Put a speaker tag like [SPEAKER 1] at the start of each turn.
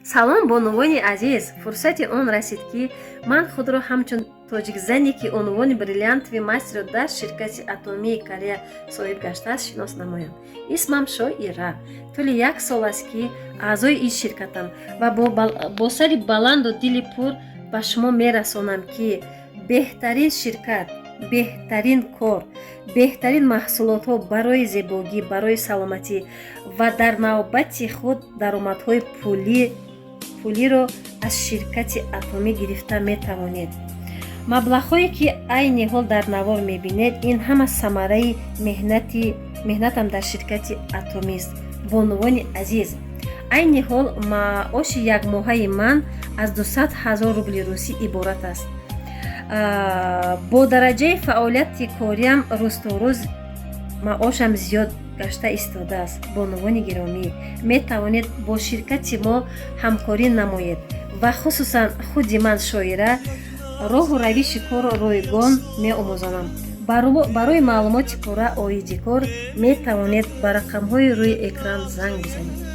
[SPEAKER 1] Салом бонувони азиз, фурсати он расид ки ман худро ҳамчун тоҷикзане ки унвони бриллиантови мастерро дар ширкати Атомии Корея соҳиб гаштааст шинос намоям. Исмам Шоира. Тӯли 1 сол аст ки аъзои ин ширкатам ва бо сари баланду дили пур ба шумо мерасонам ки беҳтарин ширкат, беҳтарин кор, беҳтарин маҳсулотҳо барои зебогӣ, барои саломатӣ ва дар навбати худ даромадҳои пулиро аз ширкати Атомӣ гирифта метавонед. Маблағҳое ки айни ҳол дар навор мебинед, ин ҳама самараи меҳнатам дар ширкати Атомист. Бонувони азиз, айни ҳол маоши якмоҳаи ман аз 200 000 рубли русӣ иборат аст. Бо дараҷаи фаъолияти кориям рӯзторӯз маошам зиёд гашта истодааст. Бонувони гиромӣ, метавонед бо ширкати мо ҳамкорӣ намоед ва хусусан худи ман Шоира роҳу равиши корро ройгон меомӯзонам. Барои маълумоти пурра оиди кор метавонед ба рақамҳои рӯи экран занг бизанед.